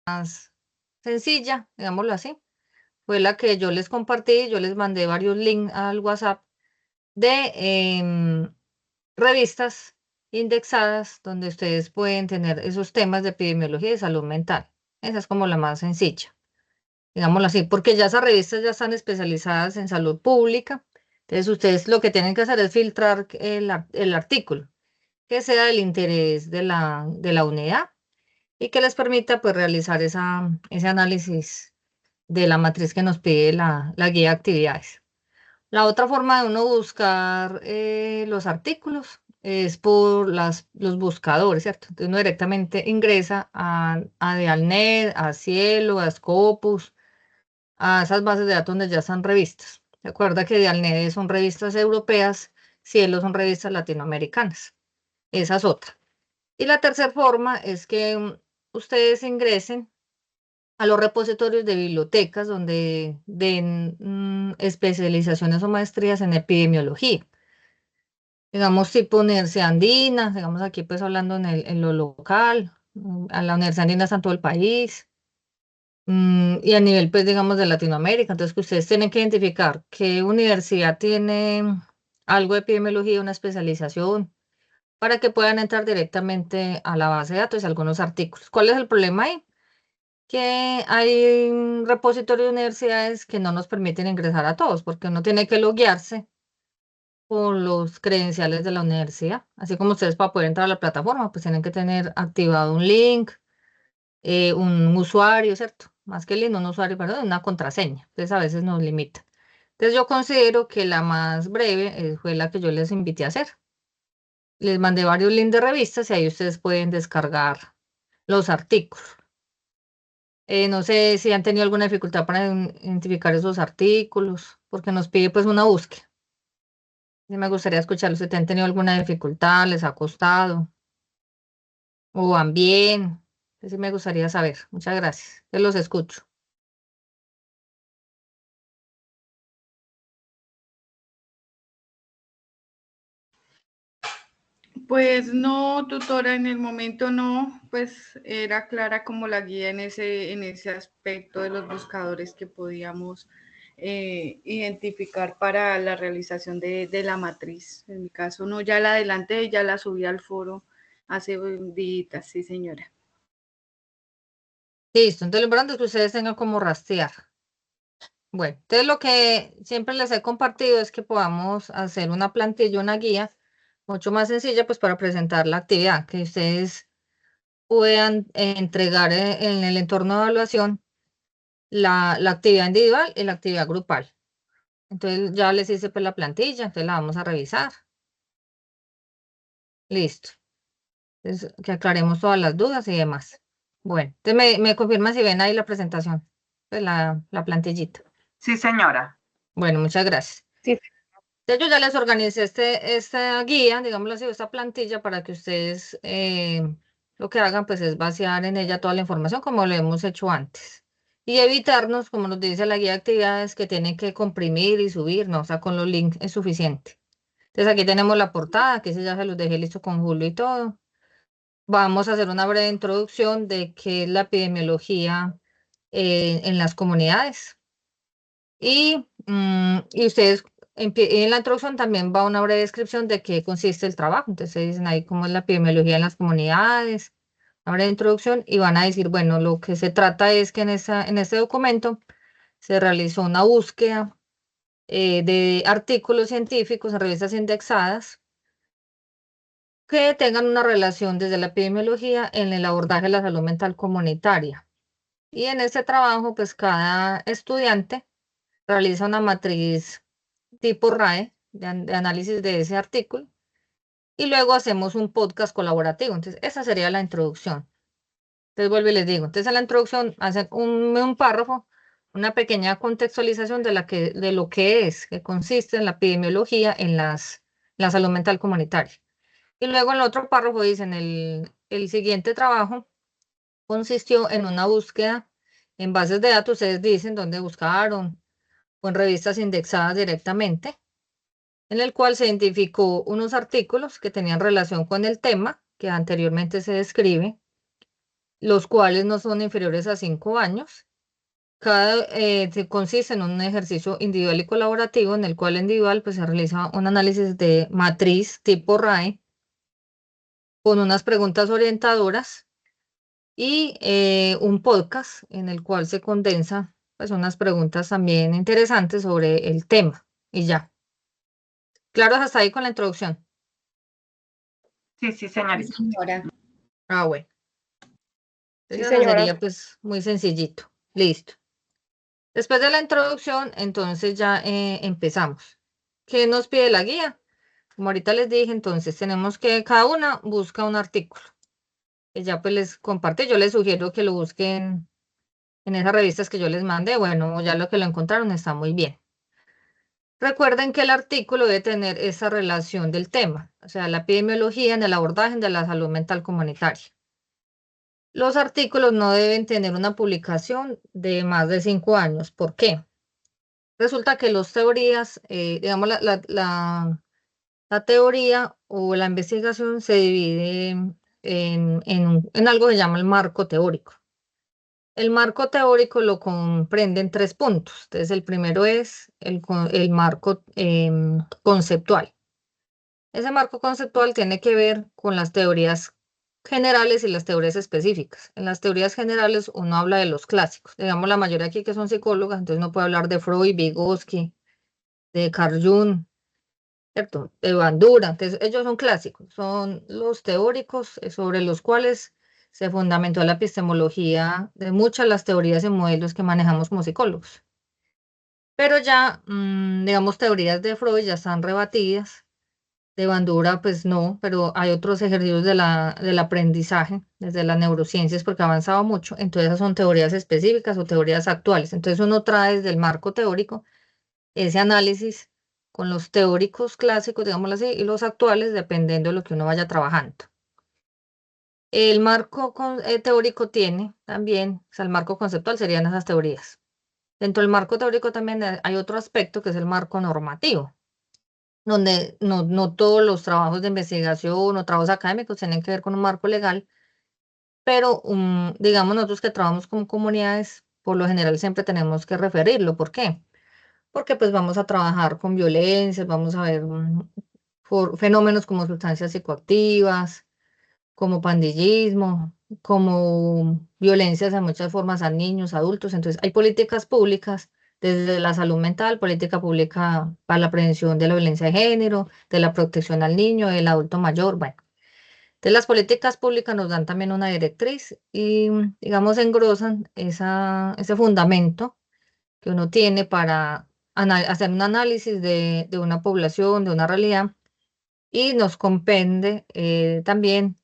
más sencilla, digámoslo así, fue la que yo les compartí. Yo les mandé varios links al WhatsApp de revistas indexadas donde ustedes pueden tener esos temas de epidemiología y de salud mental. Esa es como la más sencilla, digámoslo así, porque ya esas revistas ya están especializadas en salud pública. Entonces ustedes lo que tienen que hacer es filtrar el artículo que sea del interés de la unidad y que les permita pues realizar ese análisis de la matriz que nos pide la guía de actividades. La otra forma de uno buscar los artículos es por los buscadores, ¿cierto? Entonces uno directamente ingresa a Dialnet, a Cielo, a Scopus, a esas bases de datos donde ya están revistas. Recuerda que Dialnet son revistas europeas, Cielo son revistas latinoamericanas. Esa es otra. Y la tercera forma es que ustedes ingresen a los repositorios de bibliotecas donde den especializaciones o maestrías en epidemiología. Digamos, tipo Universidad Andina, digamos aquí pues hablando en lo local, a la Universidad Andina está en todo el país, y a nivel pues digamos de Latinoamérica. Entonces que ustedes tienen que identificar qué universidad tiene algo de epidemiología, una especialización, para que puedan entrar directamente a la base de datos y algunos artículos. ¿Cuál es el problema ahí? Que hay un repositorio de universidades que no nos permiten ingresar a todos, porque uno tiene que loguearse con los credenciales de la universidad. Así como ustedes para poder entrar a la plataforma, pues tienen que tener activado un link, un usuario, ¿cierto? Más que el link, un usuario, perdón, una contraseña. Entonces a veces nos limita. Entonces yo considero que la más breve fue la que yo les invité a hacer. Les mandé varios links de revistas y ahí ustedes pueden descargar los artículos. No sé si han tenido alguna dificultad para identificar esos artículos, porque nos pide pues una búsqueda. Y me gustaría escucharlos si han tenido alguna dificultad, les ha costado, o van bien. Sí me gustaría saber. Muchas gracias. Yo los escucho. Pues no, tutora, en el momento no, pues era clara como la guía en ese aspecto de los buscadores que podíamos identificar para la realización de la matriz. En mi caso no, ya la adelanté, ya la subí al foro hace días, sí señora. Listo. Entonces lo importante es que ustedes tengan como rastrear. Bueno, entonces lo que siempre les he compartido es que podamos hacer una plantilla, una guía mucho más sencilla pues para presentar la actividad, que ustedes puedan entregar en el entorno de evaluación la actividad individual y la actividad grupal. Entonces ya les hice pues la plantilla, entonces la vamos a revisar. Listo. Entonces, que aclaremos todas las dudas y demás. Bueno, entonces me confirman si ven ahí la presentación, pues la plantillita. Sí, señora. Bueno, muchas gracias. Sí. Entonces yo ya les organicé esta guía, digámoslo así, esta plantilla para que ustedes lo que hagan pues es vaciar en ella toda la información como lo hemos hecho antes. Y evitarnos, como nos dice la guía de actividades, que tienen que comprimir y subir, no, o sea, con los links es suficiente. Entonces aquí tenemos la portada, que ese ya se los dejé listo con Julio y todo. Vamos a hacer una breve introducción de qué es la epidemiología en las comunidades. Y ustedes en la introducción también va una breve descripción de qué consiste el trabajo. Entonces dicen ahí cómo es la epidemiología en las comunidades, una breve introducción y van a decir, bueno, lo que se trata es que en este documento se realizó una búsqueda de artículos científicos en revistas indexadas que tengan una relación desde la epidemiología en el abordaje de la salud mental comunitaria. Y en este trabajo, pues cada estudiante realiza una matriz tipo RAE de análisis de ese artículo y luego hacemos un podcast colaborativo. Entonces, esa sería la introducción. Entonces, vuelvo y les digo. Entonces, en la introducción hacen un párrafo, una pequeña contextualización de lo que es, que consiste en la epidemiología en la salud mental comunitaria. Y luego en el otro párrafo dicen, el siguiente trabajo consistió en una búsqueda en bases de datos, ustedes dicen dónde buscaron, o en revistas indexadas directamente, en el cual se identificó unos artículos que tenían relación con el tema que anteriormente se describe, los cuales no son inferiores a 5 años. Consiste en un ejercicio individual y colaborativo en el cual individual pues, se realiza un análisis de matriz tipo RAE con unas preguntas orientadoras y un podcast en el cual se condensa pues, unas preguntas también interesantes sobre el tema. Y ya. Claro, hasta ahí con la introducción. Sí, Sí, señorita. señora. Ah, bueno. Sí, Entonces señora. sería pues muy sencillito. Listo. Después de la introducción, entonces ya empezamos. ¿Qué nos pide la guía? Como ahorita les dije, entonces tenemos que cada una busca un artículo. Que ya pues les compartí. Yo les sugiero que lo busquen en esas revistas que yo les mandé. Bueno, ya lo que lo encontraron está muy bien. Recuerden que el artículo debe tener esa relación del tema, o sea, la epidemiología en el abordaje de la salud mental comunitaria. Los artículos no deben tener una publicación de más de 5 años. ¿Por qué? Resulta que las teorías, digamos, la teoría o la investigación se divide en algo que se llama el marco teórico. El marco teórico lo comprende en 3 puntos. Entonces, el primero es el marco conceptual. Ese marco conceptual tiene que ver con las teorías generales y las teorías específicas. En las teorías generales uno habla de los clásicos. Digamos, la mayoría aquí que son psicólogas, entonces no puede hablar de Freud, Vygotsky, de Carl Jung, ¿cierto? De Bandura. Entonces, ellos son clásicos, son los teóricos sobre los cuales se fundamentó la epistemología de muchas de las teorías y modelos que manejamos como psicólogos. Pero ya, digamos, teorías de Freud ya están rebatidas, de Bandura, pues no, pero hay otros ejercicios del aprendizaje desde las neurociencias porque ha avanzado mucho. Entonces, esas son teorías específicas o teorías actuales. Entonces, uno trae desde el marco teórico ese análisis con los teóricos clásicos, digámoslo así, y los actuales, dependiendo de lo que uno vaya trabajando. El marco teórico tiene también, o sea, el marco conceptual serían esas teorías. Dentro del marco teórico también hay otro aspecto que es el marco normativo, donde no todos los trabajos de investigación o trabajos académicos tienen que ver con un marco legal, pero digamos nosotros que trabajamos con comunidades, por lo general siempre tenemos que referirlo. ¿Por qué? Porque pues vamos a trabajar con violencias, vamos a ver fenómenos como sustancias psicoactivas, como pandillismo, como violencias en muchas formas a niños, adultos. Entonces, hay políticas públicas desde la salud mental, política pública para la prevención de la violencia de género, de la protección al niño, del adulto mayor, bueno. Entonces, las políticas públicas nos dan también una directriz y, digamos, engrosan ese fundamento que uno tiene para hacer un análisis de una población, de una realidad, y nos compende también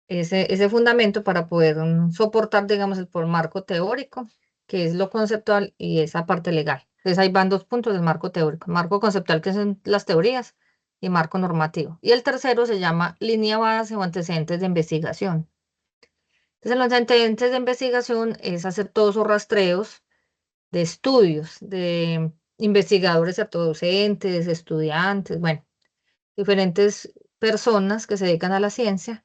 ese fundamento para poder soportar, digamos, el por marco teórico, que es lo conceptual, y esa parte legal. Entonces ahí van 2 puntos del marco teórico, marco conceptual, que son las teorías, y marco normativo. Y el tercero se llama línea base o antecedentes de investigación. Entonces, en los antecedentes de investigación es hacer todos esos rastreos de estudios, de investigadores, ¿cierto? Docentes, estudiantes, bueno, diferentes personas que se dedican a la ciencia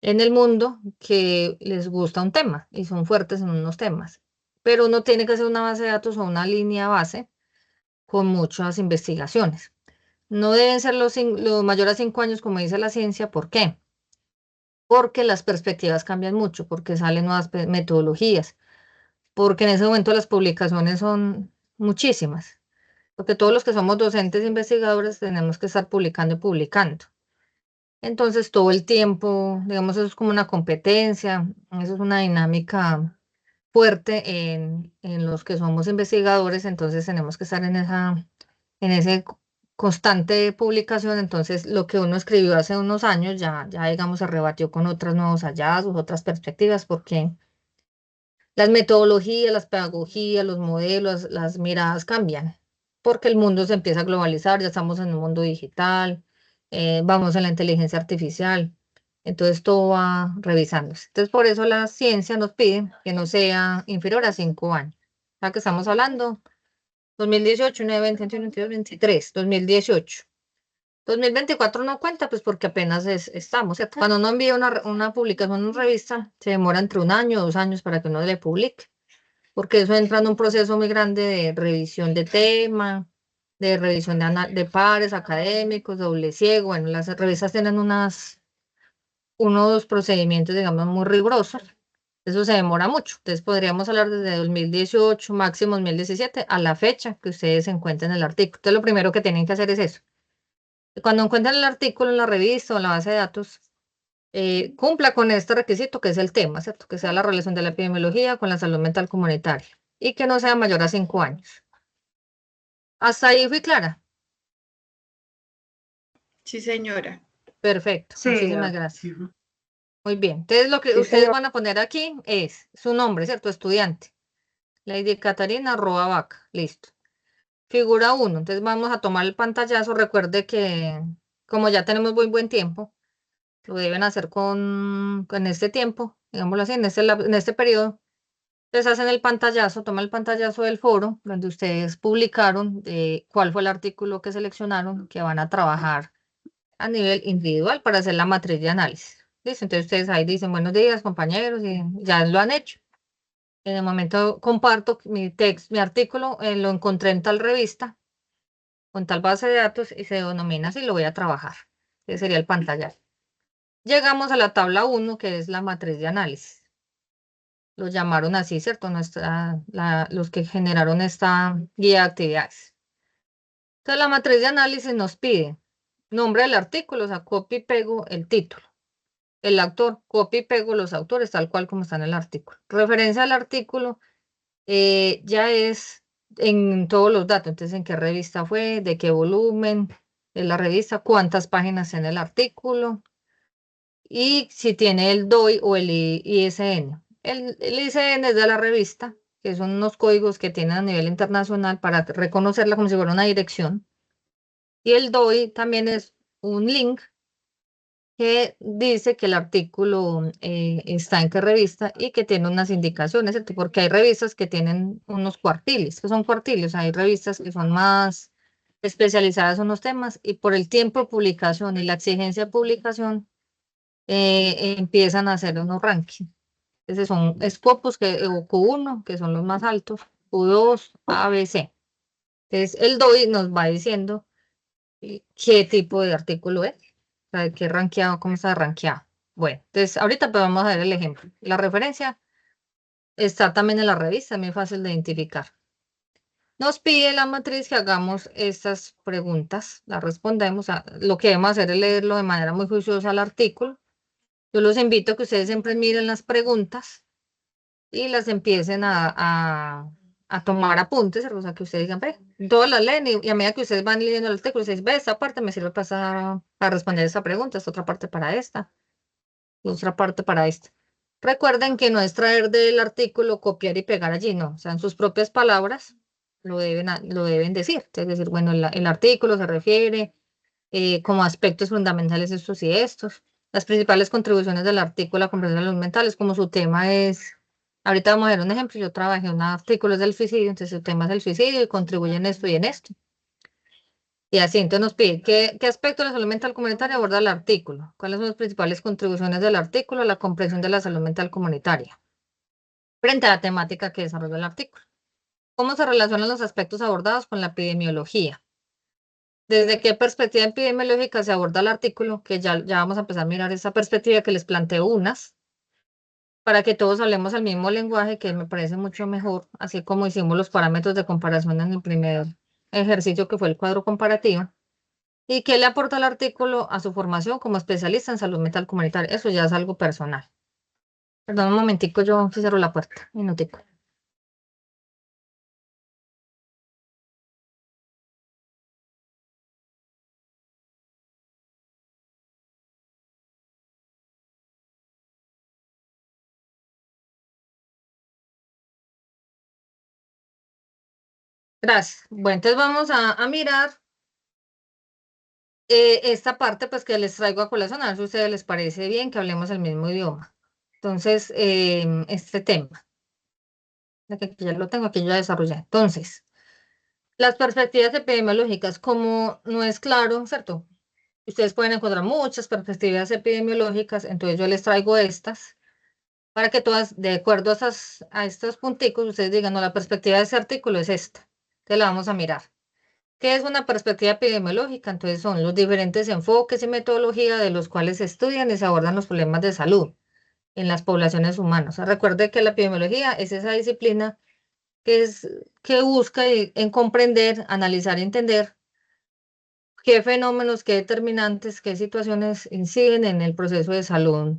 en el mundo que les gusta un tema y son fuertes en unos temas. Pero uno tiene que hacer una base de datos o una línea base con muchas investigaciones. No deben ser los mayores a 5 años, como dice la ciencia. ¿Por qué? Porque las perspectivas cambian mucho, porque salen nuevas metodologías, porque en ese momento las publicaciones son muchísimas, porque todos los que somos docentes e investigadores tenemos que estar publicando y publicando. Entonces, todo el tiempo, digamos, eso es como una competencia, eso es una dinámica fuerte en los que somos investigadores, entonces tenemos que estar en ese constante publicación. Entonces, lo que uno escribió hace unos años ya digamos, se rebatió con otros nuevos hallazgos, otras perspectivas, porque las metodologías, las pedagogías, los modelos, las miradas cambian, porque el mundo se empieza a globalizar, ya estamos en un mundo digital, vamos en la inteligencia artificial, entonces todo va revisándose. Entonces, por eso la ciencia nos pide que no sea inferior a 5 años. O sea, que estamos hablando 2018, 9, 20, 21, 22, 23, 2018. 2024 no cuenta, pues porque apenas estamos, ¿cierto? Cuando uno envía una publicación en una revista, se demora entre 1 año o 2 años para que uno le publique, porque eso entra en un proceso muy grande de revisión de tema, de revisión de pares académicos, doble ciego. Bueno, las revistas tienen unos procedimientos, digamos, muy rigurosos. Eso se demora mucho. Entonces podríamos hablar desde 2018, máximo 2017, a la fecha que ustedes encuentren el artículo. Entonces lo primero que tienen que hacer es eso. Cuando encuentren el artículo en la revista o en la base de datos, cumpla con este requisito que es el tema, ¿cierto? Que sea la relación de la epidemiología con la salud mental comunitaria y que no sea mayor a 5 años. Hasta ahí fui clara. Sí, señora. Perfecto, Sí, muchísimas gracias. Muy bien. Entonces lo que sí, ustedes señor. van a poner aquí es su nombre, ¿cierto? Estudiante. Lady Catarina Roa Vaca. Listo. Figura 1. Entonces vamos a tomar el pantallazo. Recuerde que como ya tenemos muy buen tiempo, lo deben hacer con este tiempo, digámoslo así, en este periodo. Entonces hacen el pantallazo, toman el pantallazo del foro donde ustedes publicaron cuál fue el artículo que seleccionaron que van a trabajar a nivel individual para hacer la matriz de análisis. ¿Listo? Entonces ustedes ahí dicen buenos días, compañeros, y ya lo han hecho. En el momento comparto mi artículo, lo encontré en tal revista, con tal base de datos y se denomina así, lo voy a trabajar. Ese sería el pantallazo. Llegamos a la tabla 1, que es la matriz de análisis. Lo llamaron así, ¿cierto? Los que generaron esta guía de actividades. Entonces, la matriz de análisis nos pide nombre del artículo, o sea, copio y pego el título. El autor, copio y pego los autores, tal cual como está en el artículo. Referencia al artículo ya es en todos los datos. Entonces, en qué revista fue, de qué volumen es la revista, cuántas páginas en el artículo y si tiene el DOI o el ISN. El ISN es de la revista, que son unos códigos que tienen a nivel internacional para reconocerla como si fuera una dirección. Y el DOI también es un link que dice que el artículo está en qué revista y que tiene unas indicaciones, ¿cierto? Porque hay revistas que tienen unos cuartiles, que son cuartiles, hay revistas que son más especializadas en unos temas y por el tiempo de publicación y la exigencia de publicación empiezan a hacer unos rankings. Entonces son Scopus o Q1, que son los más altos, Q2, A, B, C. Entonces el DOI nos va diciendo qué tipo de artículo es, o sea, qué rankeado, cómo está rankeado. Bueno, entonces ahorita pues vamos a ver el ejemplo. La referencia está también en la revista, es muy fácil de identificar. Nos pide la matriz que hagamos estas preguntas, las respondemos. Lo que debemos hacer es leerlo de manera muy juiciosa al artículo. Yo los invito a que ustedes siempre miren las preguntas y las empiecen a tomar apuntes, o sea, que ustedes digan, ve, todas las leen y a medida que ustedes van leyendo el artículo, ustedes, ve, esta parte me sirve para responder esta pregunta, esta otra parte para esta, otra parte para esta. Recuerden que no es traer del artículo, copiar y pegar allí, no, o sea, en sus propias palabras lo deben decir, es decir, bueno, el artículo se refiere como aspectos fundamentales estos y estos. Las principales contribuciones del artículo a la comprensión de los mentales, como su tema es, ahorita vamos a ver un ejemplo, yo trabajé un artículo del suicidio, entonces el tema es el suicidio y contribuye en esto y en esto. Y así, entonces nos pide, ¿qué aspecto de la salud mental comunitaria aborda el artículo? ¿Cuáles son las principales contribuciones del artículo a la comprensión de la salud mental comunitaria? Frente a la temática que desarrolla el artículo. ¿Cómo se relacionan los aspectos abordados con la epidemiología? ¿Desde qué perspectiva epidemiológica se aborda el artículo? Que ya vamos a empezar a mirar esa perspectiva que les planteo unas, para que todos hablemos el mismo lenguaje, que me parece mucho mejor, así como hicimos los parámetros de comparación en el primer ejercicio que fue el cuadro comparativo. ¿Y qué le aporta el artículo a su formación como especialista en salud mental comunitaria? Eso ya es algo personal. Perdón, un momentico, yo cierro la puerta, un minutico. Gracias. Bueno, entonces vamos a mirar esta parte pues que les traigo a colación, a ver si a ustedes les parece bien que hablemos el mismo idioma. Entonces, este tema, que aquí ya lo tengo, aquí ya desarrollé. Entonces, las perspectivas epidemiológicas, como no es claro, ¿cierto? Ustedes pueden encontrar muchas perspectivas epidemiológicas, entonces yo les traigo estas para que todas, de acuerdo a estos punticos, ustedes digan, no, la perspectiva de ese artículo es esta. Entonces la vamos a mirar. ¿Qué es una perspectiva epidemiológica? Entonces son los diferentes enfoques y metodologías de los cuales se estudian y se abordan los problemas de salud en las poblaciones humanas. O sea, recuerde que la epidemiología es esa disciplina que busca en comprender, analizar y entender qué fenómenos, qué determinantes, qué situaciones inciden en el proceso de salud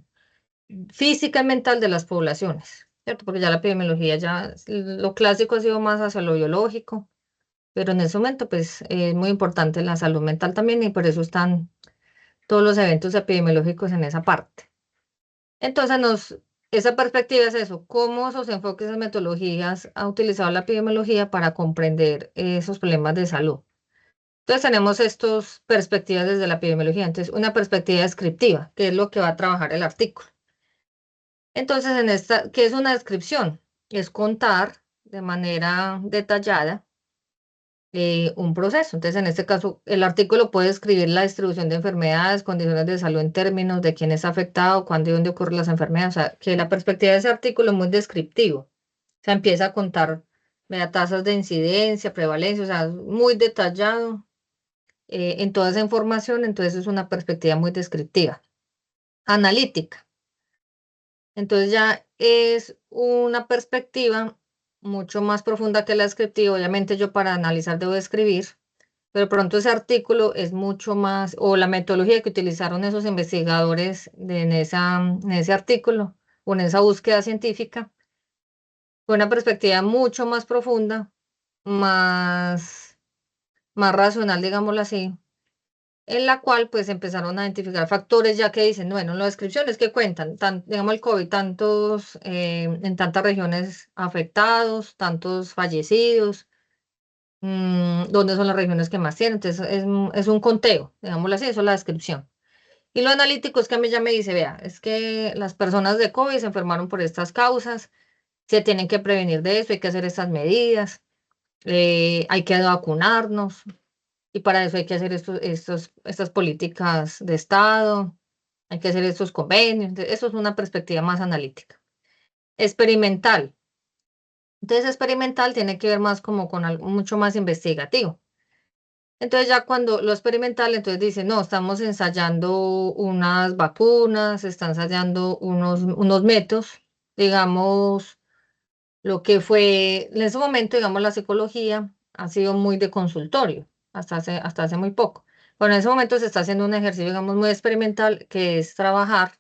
física y mental de las poblaciones, ¿cierto? Porque ya la epidemiología, ya lo clásico ha sido más hacia lo biológico, pero en ese momento, pues, es muy importante la salud mental también y por eso están todos los eventos epidemiológicos en esa parte. Entonces, esa perspectiva es eso, cómo esos enfoques, esas metodologías ha utilizado la epidemiología para comprender esos problemas de salud. Entonces tenemos estas perspectivas desde la epidemiología. Entonces, una perspectiva descriptiva, que es lo que va a trabajar el artículo. Entonces, ¿qué es una descripción? Es contar de manera detallada un proceso. Entonces, en este caso, el artículo puede describir la distribución de enfermedades, condiciones de salud en términos de quién es afectado, cuándo y dónde ocurren las enfermedades. O sea, que la perspectiva de ese artículo es muy descriptivo. O sea, empieza a contar tasas de incidencia, prevalencia, o sea, es muy detallado en toda esa información, entonces es una perspectiva muy descriptiva. Analítica. Entonces ya es una perspectiva mucho más profunda que la descriptiva. Obviamente yo para analizar debo escribir, pero pronto ese artículo es mucho más, o la metodología que utilizaron esos investigadores en ese artículo o en esa búsqueda científica, fue una perspectiva mucho más profunda, más, más racional, digámoslo así, en la cual pues empezaron a identificar factores ya que dicen, bueno, las descripciones que cuentan, digamos el COVID, en tantas regiones afectados, tantos fallecidos, dónde son las regiones que más tienen, entonces es un conteo, digámoslo así, eso es la descripción. Y lo analítico es que a mí ya me dice, vea, es que las personas de COVID se enfermaron por estas causas, se tienen que prevenir de eso, hay que hacer estas medidas, hay que vacunarnos, y para eso hay que hacer estas políticas de Estado, hay que hacer estos convenios. Entonces, eso es una perspectiva más analítica. Experimental. Entonces, experimental tiene que ver más como con algo mucho más investigativo. Entonces, ya cuando lo experimental, entonces dice, no, estamos ensayando unas vacunas, están ensayando unos métodos, digamos, lo que fue, en ese momento, digamos, la psicología ha sido muy de consultorio, hasta hace muy poco. Pero en ese momento se está haciendo un ejercicio, digamos, muy experimental, que es trabajar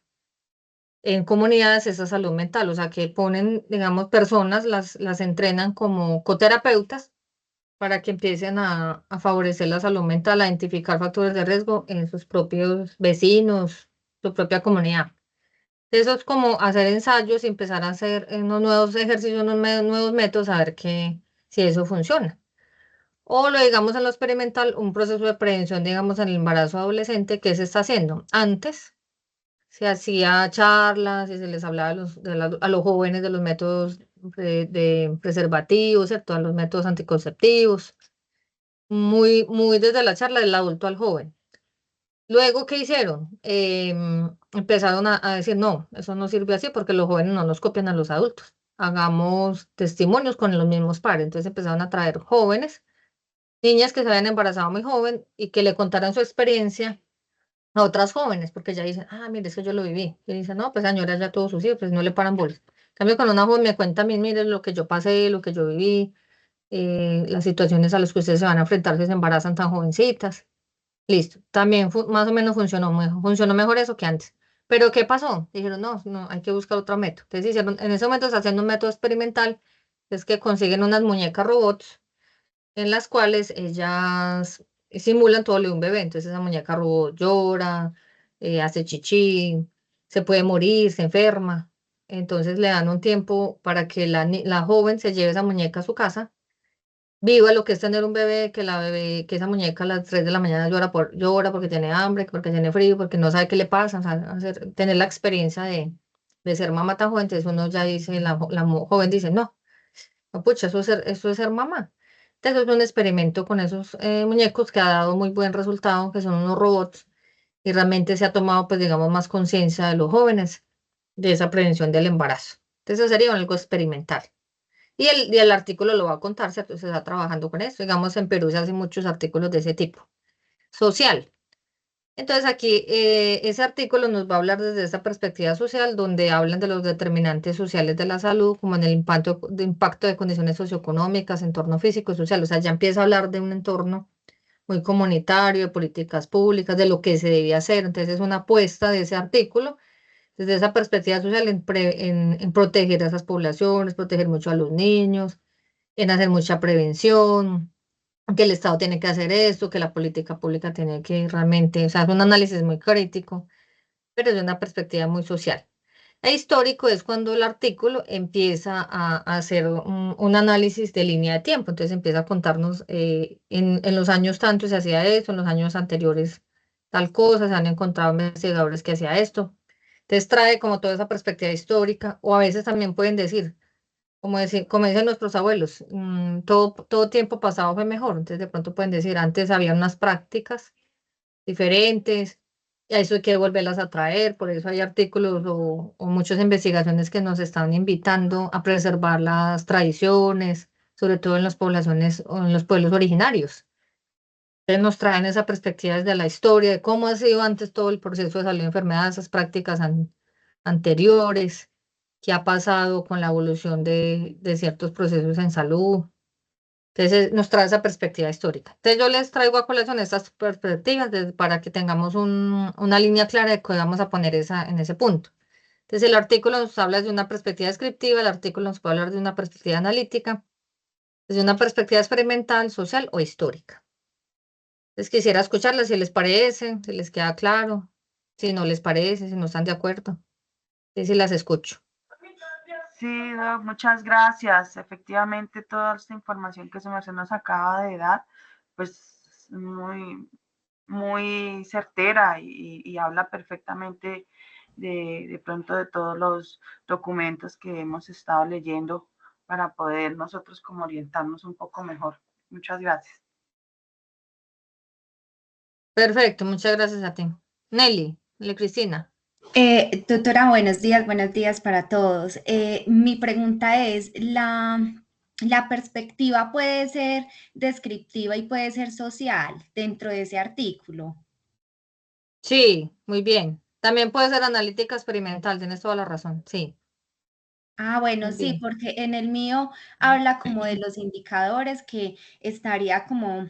en comunidades esa salud mental, o sea, que ponen, digamos, personas, las entrenan como coterapeutas para que empiecen a favorecer la salud mental, a identificar factores de riesgo en sus propios vecinos, su propia comunidad. Eso es como hacer ensayos y empezar a hacer unos nuevos ejercicios, nuevos métodos, a ver si eso funciona. O lo digamos en lo experimental, un proceso de prevención, digamos, en el embarazo adolescente, ¿qué se está haciendo? Antes se hacía charlas y se les hablaba a los jóvenes de los métodos de preservativos, ¿cierto? A los métodos anticonceptivos, muy desde la charla del adulto al joven. Luego, ¿qué hicieron? Empezaron a decir, no, eso no sirve así porque los jóvenes no nos copian a los adultos. Hagamos testimonios con los mismos padres. Entonces empezaron a traer jóvenes, niñas que se habían embarazado muy joven y que le contaran su experiencia a otras jóvenes, porque ya dicen, ah, mire, es que yo lo viví. Y dicen, no, pues señora, ya todos sus hijos, pues no le paran bolas. En cambio, con una joven me cuenta a mí, mire lo que yo pasé, lo que yo viví, las situaciones a las que ustedes se van a enfrentar si se embarazan tan jovencitas. Listo, también más o menos funcionó mejor eso que antes. Pero ¿qué pasó? Dijeron, no, no, hay que buscar otro método. Entonces hicieron, en ese momento está haciendo un método experimental, es que consiguen unas muñecas robots en las cuales ellas simulan todo lo de un bebé. Entonces esa muñeca robot llora, hace chichi, se puede morir, se enferma. Entonces le dan un tiempo para que la joven se lleve esa muñeca a su casa, viva lo que es tener un bebé, que esa muñeca a las 3 de la mañana llora porque tiene hambre, porque tiene frío, porque no sabe qué le pasa, o sea, tener la experiencia de ser mamá tan joven. Entonces uno ya dice, joven dice, no, no, pucha, eso es ser mamá. Entonces es un experimento con esos muñecos que ha dado muy buen resultado, que son unos robots. y realmente se ha tomado, pues digamos, más conciencia de los jóvenes de esa prevención del embarazo. Entonces, eso sería algo experimental. Y el artículo lo va a contar, ¿cierto? Se está trabajando con eso. Digamos, en Perú se hacen muchos artículos de ese tipo. Social. Entonces aquí ese artículo nos va a hablar desde esa perspectiva social, donde hablan de los determinantes sociales de la salud, como en el impacto de condiciones socioeconómicas, entorno físico y social. O sea, ya empieza a hablar de un entorno muy comunitario, de políticas públicas, de lo que se debía hacer. Entonces es una apuesta de ese artículo, desde esa perspectiva social, en proteger a esas poblaciones, proteger mucho a los niños, en hacer mucha prevención, que el Estado tiene que hacer esto, que la política pública tiene que realmente, o sea, es un análisis muy crítico, pero es de una perspectiva muy social. E histórico es cuando el artículo empieza a hacer un análisis de línea de tiempo, entonces empieza a contarnos en los años tanto se hacía esto, en los años anteriores tal cosa, se han encontrado investigadores que hacía esto. Entonces trae como toda esa perspectiva histórica, o a veces también pueden decir, como dicen nuestros abuelos, todo tiempo pasado fue mejor. Entonces, de pronto pueden decir, antes había unas prácticas diferentes, y a eso hay que volverlas a traer. Por eso hay artículos o muchas investigaciones que nos están invitando a preservar las tradiciones, sobre todo en las poblaciones o en los pueblos originarios. Entonces, nos traen esa perspectiva desde la historia, de cómo ha sido antes todo el proceso de salud de enfermedades, esas prácticas anteriores, qué ha pasado con la evolución de ciertos procesos en salud. Entonces, nos trae esa perspectiva histórica. Entonces, yo les traigo a colación estas perspectivas para que tengamos una línea clara de que vamos a poner en ese punto. Entonces, el artículo nos habla de una perspectiva descriptiva, el artículo nos puede hablar de una perspectiva analítica, desde una perspectiva experimental, social o histórica. Entonces, quisiera escucharlas si les parece, si les queda claro, si no les parece, si no están de acuerdo. Sí, sí las escucho. Sí, Doc, muchas gracias. Efectivamente, toda esta información que se nos acaba de dar, pues muy, muy certera y habla perfectamente de pronto de todos los documentos que hemos estado leyendo para poder nosotros como orientarnos un poco mejor. Muchas gracias. Perfecto, muchas gracias a ti. Nelly Cristina. Doctora, buenos días para todos. Mi pregunta es, ¿la perspectiva puede ser descriptiva y puede ser social dentro de ese artículo? Sí, muy bien. También puede ser analítica experimental, tienes toda la razón. Sí, Ah, bueno, muy sí, bien. porque en el mío habla como de los indicadores que estaría como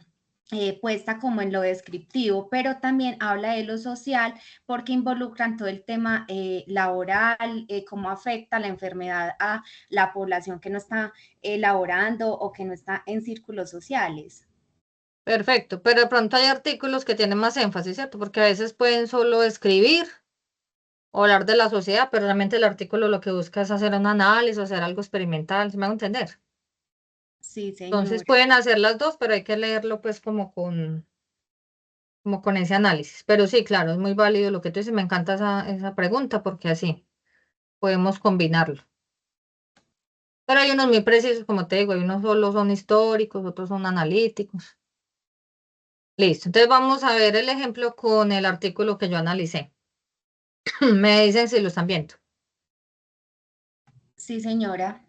puesta como en lo descriptivo, pero también habla de lo social porque involucran todo el tema laboral, cómo afecta la enfermedad a la población que no está laborando o que no está en círculos sociales. Perfecto, pero de pronto hay artículos que tienen más énfasis, ¿cierto? Porque a veces pueden solo escribir o hablar de la sociedad, pero realmente el artículo lo que busca es hacer un análisis o hacer algo experimental, ¿se me va a entender? Sí, Entonces señora. pueden hacer las dos, pero hay que leerlo pues como con ese análisis. Pero sí, claro, es muy válido lo que tú dices, me encanta esa pregunta porque así podemos combinarlo. Pero hay unos muy precisos, como te digo, hay unos solo son históricos, otros son analíticos. Listo, entonces vamos a ver el ejemplo con el artículo que yo analicé. Me dicen si lo están viendo. Sí, señora.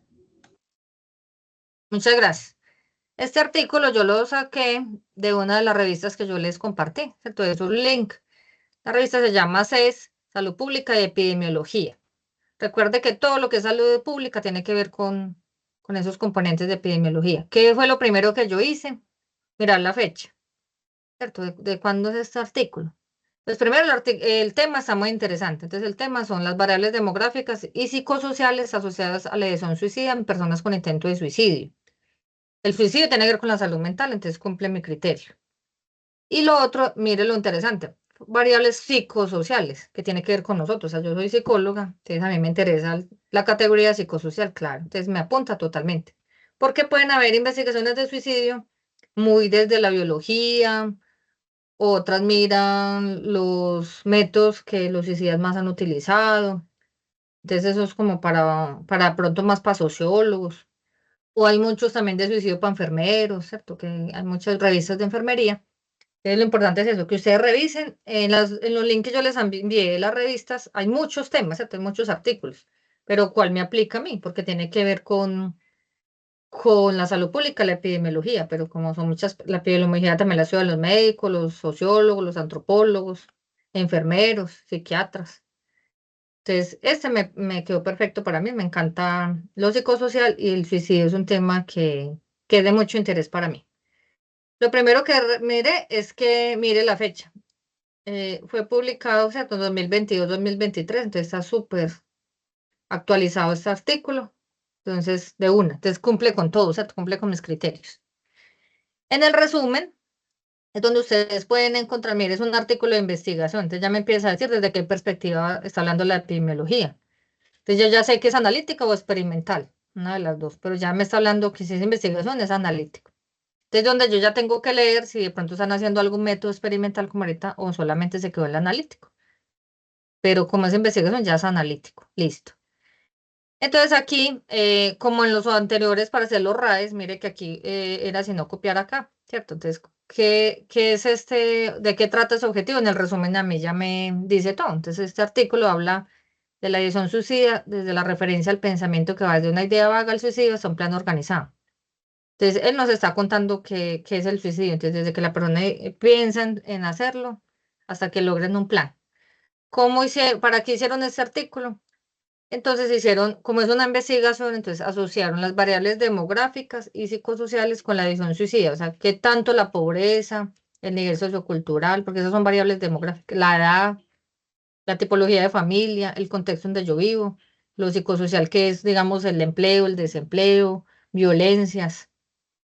Muchas gracias. Este artículo yo lo saqué de una de las revistas que yo les compartí, ¿cierto? Es un link. La revista se llama CES, Salud Pública y Epidemiología. Recuerde que todo lo que es salud pública tiene que ver con esos componentes de epidemiología. ¿Qué fue lo primero que yo hice? Mirar la fecha, ¿cierto? ¿De cuándo es este artículo? Pues primero el tema está muy interesante. Entonces el tema son las variables demográficas y psicosociales asociadas a la lesión suicida en personas con intento de suicidio. El suicidio tiene que ver con la salud mental, entonces cumple mi criterio. Y lo otro, mire lo interesante, variables psicosociales, que tiene que ver con nosotros. O sea, yo soy psicóloga, entonces a mí me interesa la categoría psicosocial, claro. Entonces me apunta totalmente. Porque pueden haber investigaciones de suicidio muy desde la biología, otras miran los métodos que los suicidas más han utilizado. Entonces eso es como para pronto más para sociólogos. O hay muchos también de suicidio para enfermeros, ¿cierto? Que hay muchas revistas de enfermería Entonces, lo importante es eso, que ustedes revisen. En los links que yo les envié de las revistas, hay muchos temas, ¿cierto? Hay muchos artículos, pero ¿cuál me aplica a mí? Porque tiene que ver con la salud pública, la epidemiología, pero como son muchas, la epidemiología también la estudian los médicos, los sociólogos, los antropólogos, enfermeros, psiquiatras. Entonces, este me quedó perfecto para mí, me encanta lo psicosocial y el suicidio es un tema que es de mucho interés para mí. Lo primero que mire es que mire la fecha. Fue publicado, o sea, en 2022-2023, entonces está súper actualizado este artículo. Entonces, de una, entonces cumple con todo, o sea, cumple con mis criterios. En el resumen, es donde ustedes pueden encontrar, mire, es un artículo de investigación, entonces ya me empieza a decir desde qué perspectiva está hablando la epidemiología. Entonces yo ya sé que es analítica o experimental, una de las dos, pero ya me está hablando que si es investigación es analítico. Entonces donde yo ya tengo que leer si de pronto están haciendo algún método experimental como ahorita o solamente se quedó el analítico. Pero como es investigación ya es analítico, listo. Entonces aquí, como en los anteriores para hacer los RAEs, mire que aquí era si no copiar acá, ¿cierto? Entonces, ¿qué es este? ¿De qué trata ese objetivo? En el resumen a mí ya me dice todo. Entonces, este artículo habla de la ideación suicida desde la referencia al pensamiento que va desde una idea vaga al suicidio hasta un plan organizado. Entonces, él nos está contando qué es el suicidio. Entonces, desde que la persona piensa en hacerlo hasta que logren un plan. ¿Cómo hicieron? ¿Para qué hicieron este artículo? Entonces hicieron, como es una investigación, entonces asociaron las variables demográficas y psicosociales con la visión suicida, o sea, qué tanto la pobreza, el nivel sociocultural, porque esas son variables demográficas, la edad, la tipología de familia, el contexto donde yo vivo, lo psicosocial que es, digamos, el empleo, el desempleo, violencias,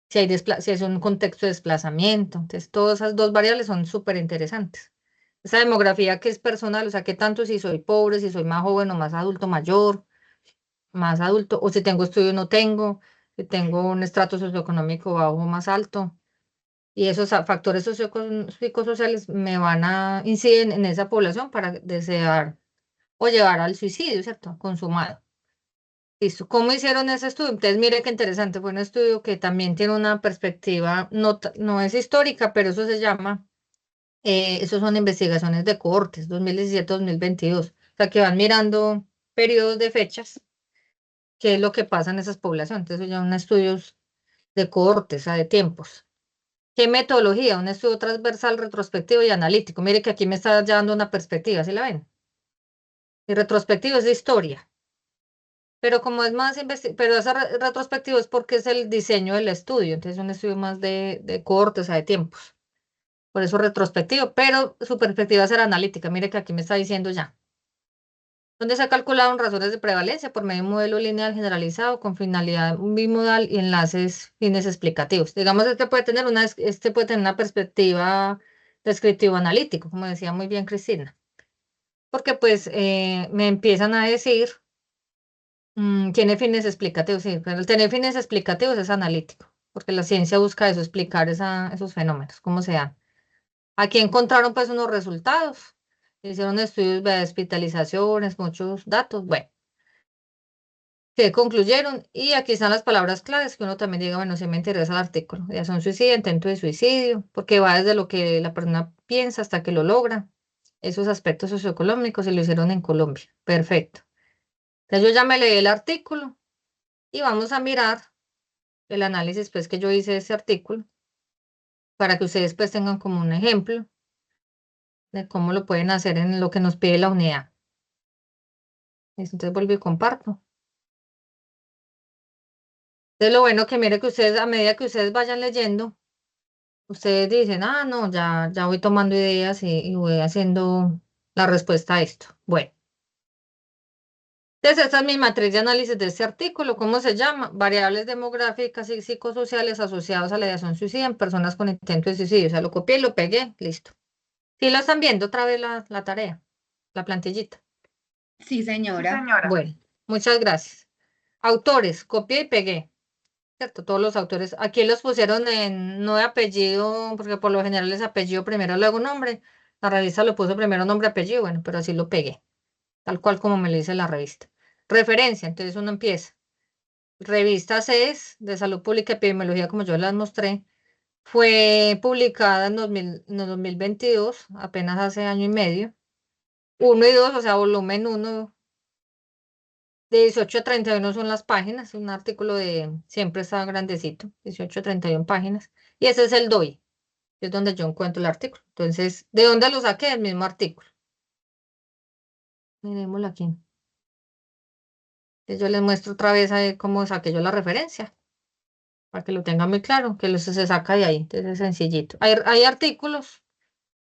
si es un contexto de desplazamiento. Entonces, todas esas dos variables son súper interesantes. Esa demografía que es personal, o sea, qué tanto si soy pobre, si soy más joven o más adulto mayor, más adulto, o si tengo estudio o no tengo, si tengo un estrato socioeconómico bajo o más alto. Y esos factores psicosociales me van a incidir en esa población para desear o llevar al suicidio, ¿cierto? Consumado. Listo. ¿Cómo hicieron ese estudio? Entonces, mire qué interesante. Fue un estudio que también tiene una perspectiva, no, no es histórica, pero eso se llama, eso son investigaciones de cohortes, 2017-2022. O sea, que van mirando periodos de fechas, qué es lo que pasa en esas poblaciones. Entonces, ya son estudios de cohortes, o sea, de tiempos. ¿Qué metodología? Un estudio transversal, retrospectivo y analítico. Mire que aquí me está dando una perspectiva, ¿sí la ven? Y retrospectivo es de historia. Pero como es más pero esa retrospectivo es porque es el diseño del estudio, entonces es un estudio más de cortes, o sea, de tiempos. Por eso retrospectivo, pero su perspectiva será analítica. Mire que aquí me está diciendo ya. Donde se ha calculado razones de prevalencia por medio de un modelo lineal generalizado con finalidad bimodal y enlaces fines explicativos. Digamos, este puede tener una perspectiva descriptivo analítico, como decía muy bien Cristina. Porque pues me empiezan a decir tiene fines explicativos, sí, pero el tener fines explicativos es analítico, porque la ciencia busca eso, explicar esos fenómenos, cómo se dan. Aquí encontraron pues unos resultados, hicieron estudios de hospitalizaciones, muchos datos, bueno, que concluyeron, y aquí están las palabras claves que uno también diga, bueno, si me interesa el artículo, ya son suicidio, intento de suicidio, porque va desde lo que la persona piensa hasta que lo logra, esos aspectos socioeconómicos, y lo hicieron en Colombia, perfecto. Entonces yo ya me leí el artículo y vamos a mirar el análisis pues que yo hice de ese artículo para que ustedes pues tengan como un ejemplo de cómo lo pueden hacer en lo que nos pide la unidad. Listo, entonces vuelvo y comparto. Entonces lo bueno que mire que ustedes a medida que ustedes vayan leyendo, ustedes dicen, ah, no, ya voy tomando ideas y voy haciendo la respuesta a esto. Bueno, entonces esta es mi matriz de análisis de este artículo. ¿Cómo se llama? Variables demográficas y psicosociales asociadas a la ideación suicida en personas con intento de suicidio. O sea, lo copié y lo pegué, listo. Sí, lo están viendo otra vez la tarea, la plantillita. Sí, Sí, señora. señora. Bueno, muchas gracias. Autores, copié y pegué, ¿cierto? Todos los autores. Aquí los pusieron en no de apellido, porque por lo general es apellido primero, luego nombre. La revista lo puso primero nombre, apellido, bueno, pero así lo pegué, tal cual como me lo dice la revista. Referencia, entonces uno empieza. Revista CES de Salud Pública y Epidemiología, como yo las mostré. Fue publicada en 2022, apenas hace año y medio. 1 y 2, o sea, volumen 1, de 18 a 31 son las páginas. Un artículo siempre está grandecito, 18 a 31 páginas. Y ese es el DOI, que es donde yo encuentro el artículo. Entonces, ¿de dónde lo saqué? El mismo artículo. Miremoslo aquí. Entonces, yo les muestro otra vez cómo saqué yo la referencia, para que lo tengan muy claro, que se saca de ahí. Entonces, es sencillito. Hay artículos.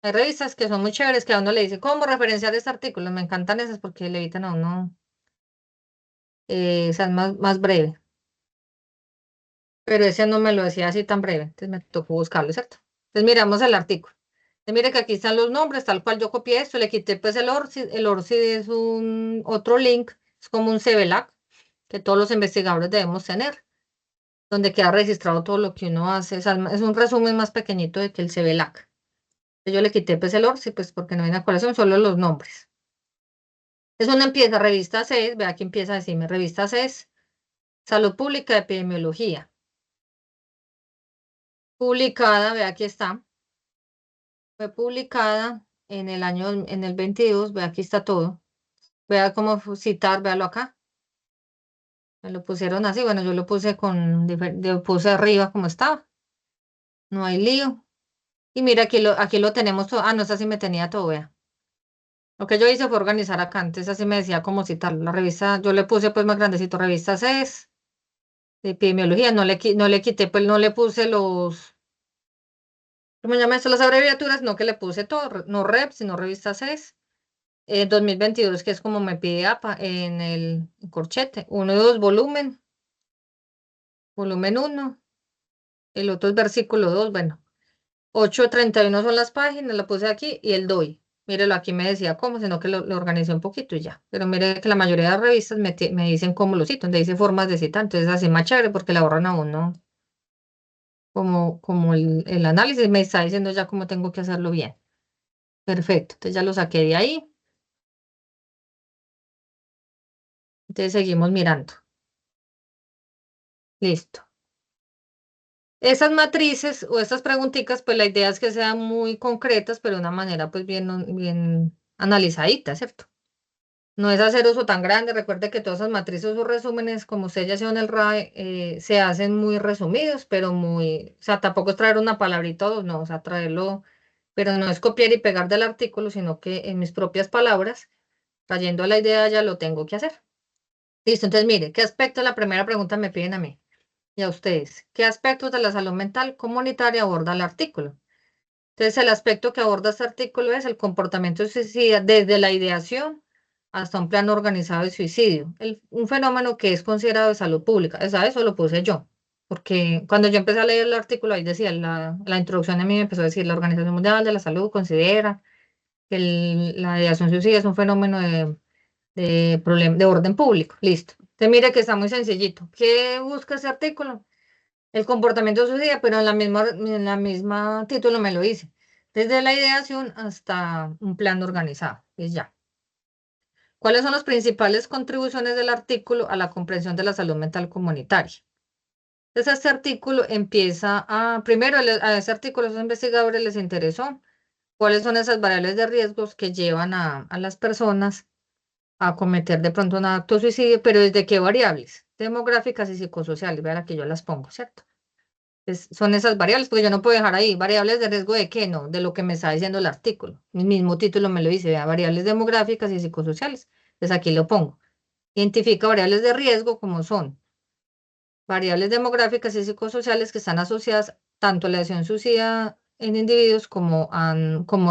Hay revistas que son muy chéveres que a uno le dice, ¿cómo referenciar este artículo? Me encantan esas porque le evitan a uno, o sea, es más breve. Pero ese no me lo decía así tan breve, entonces me tocó buscarlo, ¿cierto? Entonces miramos el artículo. Entonces mire que aquí están los nombres, tal cual yo copié esto, le quité pues el ORCID. El ORCID es otro link, es como un CVLAC que todos los investigadores debemos tener, donde queda registrado todo lo que uno hace. O sea, es un resumen más pequeñito de que el CVLAC. Yo le quité pues el ORCID, pues porque no viene a colación, solo los nombres. Es una empieza, revista CES, vea aquí empieza a decirme revista CES, Salud Pública de Epidemiología. Publicada, vea aquí está, fue publicada en el 22, vea aquí está todo. Vea cómo citar, véalo acá. Me lo pusieron así, bueno, yo lo puse lo puse arriba como estaba. No hay lío. Y mira, aquí lo tenemos todo. Ah, no, esa sí me tenía todo, vea. Lo que yo hice fue organizar acá, antes así me decía cómo citarlo. La revista, yo le puse pues más grandecito, revista CES. De epidemiología, no le quité, pues no le puse ¿cómo se llama esto? Las abreviaturas, no que le puse todo, no REP, sino revista CES, 2022, que es como me pide APA en el corchete, 1 y 2 volumen 1, el otro es versículo 2, bueno, 831 son las páginas, lo puse aquí y el DOI. Mírelo, aquí me decía cómo, sino que lo organicé un poquito y ya. Pero mire que la mayoría de las revistas me dicen cómo lo cito, donde dice formas de citar, entonces así más chévere porque la ahorran a uno como el análisis me está diciendo ya cómo tengo que hacerlo bien. Perfecto, entonces ya lo saqué de ahí. Entonces seguimos mirando. Listo. Esas matrices o estas preguntitas, pues la idea es que sean muy concretas, pero de una manera pues bien analizadita, ¿cierto? No es hacer uso tan grande. Recuerde que todas esas matrices o resúmenes, como usted ya sea en el RAE, se hacen muy resumidos, pero o sea, tampoco es traer una palabrita o dos, no, o sea, traerlo, pero no es copiar y pegar del artículo, sino que en mis propias palabras, trayendo la idea, ya lo tengo que hacer. Listo, entonces mire, ¿qué aspecto de la primera pregunta me piden a mí y a ustedes? ¿Qué aspectos de la salud mental comunitaria aborda el artículo? Entonces, el aspecto que aborda este artículo es el comportamiento suicida desde la ideación hasta un plan organizado de suicidio. Un fenómeno que es considerado de salud pública. Eso lo puse yo, porque cuando yo empecé a leer el artículo, ahí decía, la introducción a mí me empezó a decir, la Organización Mundial de la Salud considera que la ideación suicida es un fenómeno de orden público. Listo. Entonces, mire que está muy sencillito. ¿Qué busca ese artículo? El comportamiento suicida, pero en la misma título me lo dice. Desde la ideación hasta un plan organizado. Y ya. ¿Cuáles son las principales contribuciones del artículo a la comprensión de la salud mental comunitaria? Entonces, este artículo empieza primero, a ese artículo a los investigadores les interesó cuáles son esas variables de riesgos que llevan a las personas a cometer de pronto un acto de suicidio, pero ¿desde qué variables? Demográficas y psicosociales, vean aquí yo las pongo, ¿cierto? Son esas variables, porque yo no puedo dejar ahí variables de riesgo de qué, no, de lo que me está diciendo el artículo. El mismo título me lo dice, vea, variables demográficas y psicosociales. Entonces aquí lo pongo. Identifica variables de riesgo como son variables demográficas y psicosociales que están asociadas tanto a la acción suicida en individuos como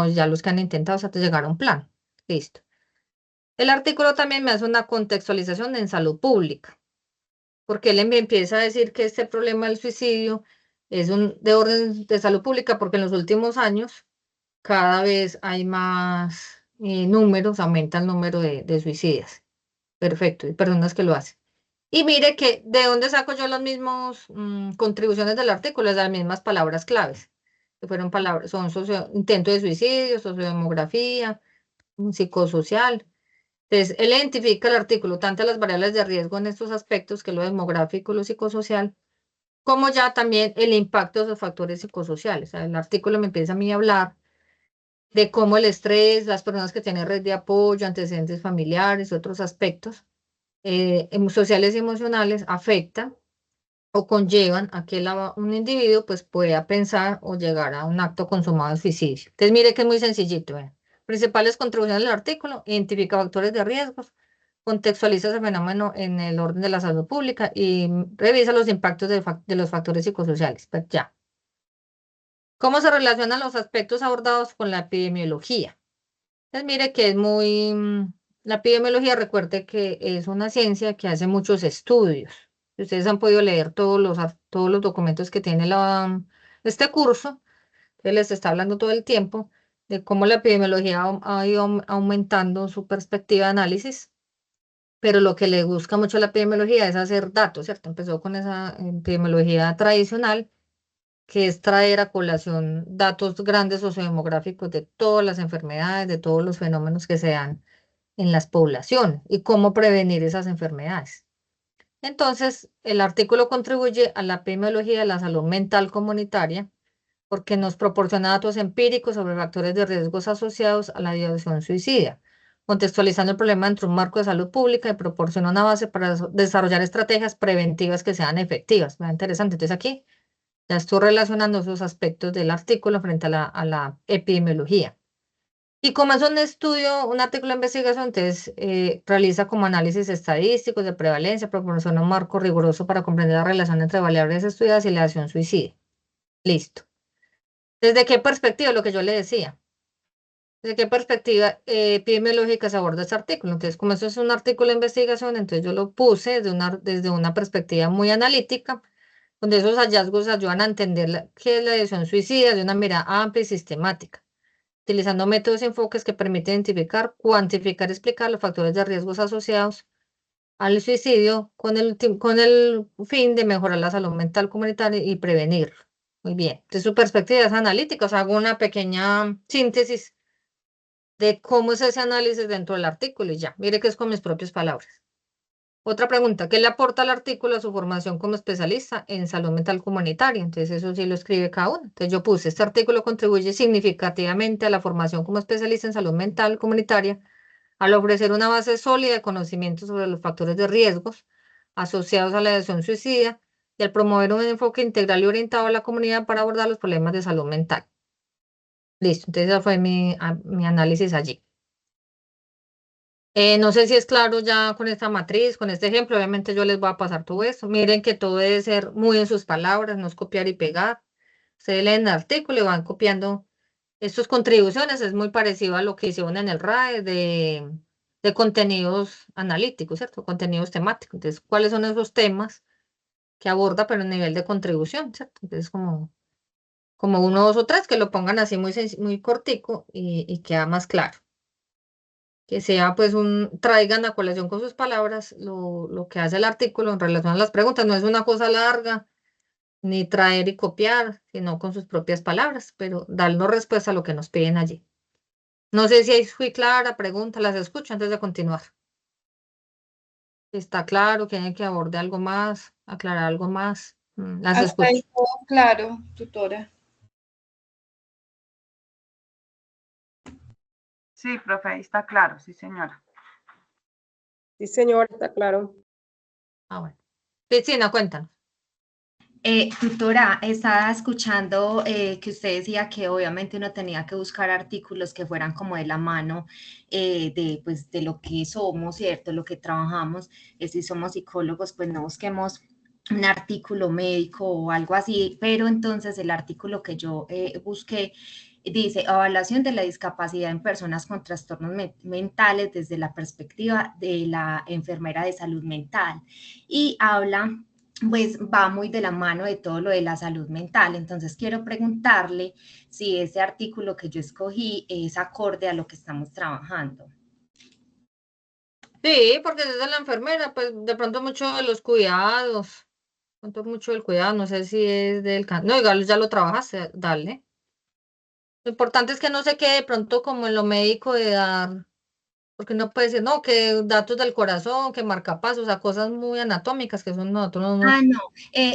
ya los que han intentado, o sea, llegar a un plan. Listo. El artículo también me hace una contextualización en salud pública, porque él me empieza a decir que este problema del suicidio es de orden de salud pública, porque en los últimos años cada vez hay más números, aumenta el número de suicidas. Perfecto, y personas que lo hacen. Y mire que de dónde saco yo las mismas contribuciones del artículo, es las mismas palabras claves, que fueron palabras, son intento de suicidio, sociodemografía, psicosocial. Entonces, él identifica el artículo tanto las variables de riesgo en estos aspectos, que es lo demográfico, lo psicosocial, como ya también el impacto de los factores psicosociales. O sea, el artículo me empieza a mí a hablar de cómo el estrés, las personas que tienen red de apoyo, antecedentes familiares, otros aspectos sociales y emocionales afectan o conllevan a que un individuo pues pueda pensar o llegar a un acto consumado de suicidio. Entonces mire que es muy sencillito. Principales contribuciones del artículo: identifica factores de riesgos, contextualiza ese fenómeno en el orden de la salud pública y revisa los impactos de los factores psicosociales. Pues ya. ¿Cómo se relacionan los aspectos abordados con la epidemiología? Entonces mire que es muy... La epidemiología, recuerde que es una ciencia que hace muchos estudios. Ustedes han podido leer todos los documentos que tiene este curso, que les está hablando todo el tiempo de cómo la epidemiología ha ido aumentando su perspectiva de análisis, pero lo que le busca mucho a la epidemiología es hacer datos, ¿cierto? Empezó con esa epidemiología tradicional, que es traer a colación datos grandes sociodemográficos de todas las enfermedades, de todos los fenómenos que se dan en las poblaciones y cómo prevenir esas enfermedades. Entonces, el artículo contribuye a la epidemiología de la salud mental comunitaria porque nos proporciona datos empíricos sobre factores de riesgos asociados a la ideación suicida, contextualizando el problema dentro de un marco de salud pública y proporciona una base para desarrollar estrategias preventivas que sean efectivas. Muy interesante. Entonces aquí ya estoy relacionando esos aspectos del artículo frente a la epidemiología. Y como es un estudio, un artículo de investigación, entonces realiza como análisis estadísticos de prevalencia, proporciona un marco riguroso para comprender la relación entre variables estudiadas y la acción suicida. Listo. ¿Desde qué perspectiva? Lo que yo le decía. ¿Desde qué perspectiva epidemiológica se aborda este artículo? Entonces, como eso es un artículo de investigación, entonces yo lo puse desde una perspectiva muy analítica, donde esos hallazgos ayudan a entender qué es la ideación suicida de una mirada amplia y sistemática, utilizando métodos y enfoques que permiten identificar, cuantificar y explicar los factores de riesgos asociados al suicidio con el fin de mejorar la salud mental comunitaria y prevenirlo. Muy bien. Entonces, su perspectiva es analítica. O sea, hago una pequeña síntesis de cómo es ese análisis dentro del artículo y ya. Mire que es con mis propias palabras. Otra pregunta: ¿qué le aporta al artículo a su formación como especialista en salud mental comunitaria? Entonces, eso sí lo escribe cada uno. Entonces, yo puse: este artículo contribuye significativamente a la formación como especialista en salud mental comunitaria al ofrecer una base sólida de conocimientos sobre los factores de riesgos asociados a la ideación suicida y al promover un enfoque integral y orientado a la comunidad para abordar los problemas de salud mental. Listo, entonces ese fue mi análisis allí. No sé si es claro ya con esta matriz, con este ejemplo. Obviamente yo les voy a pasar todo esto. Miren que todo debe ser muy en sus palabras, no es copiar y pegar. Ustedes leen el artículo y van copiando estas contribuciones. Es muy parecido a lo que hicieron en el RAE de contenidos analíticos, ¿cierto? Contenidos temáticos. Entonces, ¿cuáles son esos temas que aborda, pero a nivel de contribución, ¿cierto? Entonces, como uno, dos o tres, que lo pongan así muy cortico y queda más claro. Que sea pues traigan a colación con sus palabras lo que hace el artículo en relación a las preguntas. No es una cosa larga, ni traer y copiar, sino con sus propias palabras, pero darnos respuesta a lo que nos piden allí. No sé si ahí fui clara, pregunta, las escucho antes de continuar. ¿Está claro? ¿Quieren que aborde algo más? ¿Aclarar algo más? Las Hasta ahí escucho. todo claro, tutora. Sí, profe, ahí está claro, sí, señora. Sí, señor, está claro. Ah, bueno. Cristina, cuéntanos. Tutora, estaba escuchando que usted decía que obviamente uno tenía que buscar artículos que fueran como de la mano pues, de lo que somos, ¿cierto? Lo que trabajamos. Si somos psicólogos, pues no busquemos un artículo médico o algo así, pero entonces el artículo que yo busqué dice: evaluación de la discapacidad en personas con trastornos mentales desde la perspectiva de la enfermera de salud mental, y habla, pues va muy de la mano de todo lo de la salud mental. Entonces quiero preguntarle si ese artículo que yo escogí es acorde a lo que estamos trabajando. Sí, porque desde la enfermera, pues de pronto mucho de los cuidados, de pronto mucho del cuidado, no sé si es del cáncer. No, igual ya lo trabajaste, dale. Lo importante es que no se quede de pronto como en lo médico de dar Porque no puede decir, no, que datos del corazón, que marcapasos, o sea, cosas muy anatómicas que son nosotros no Ah, nos... no,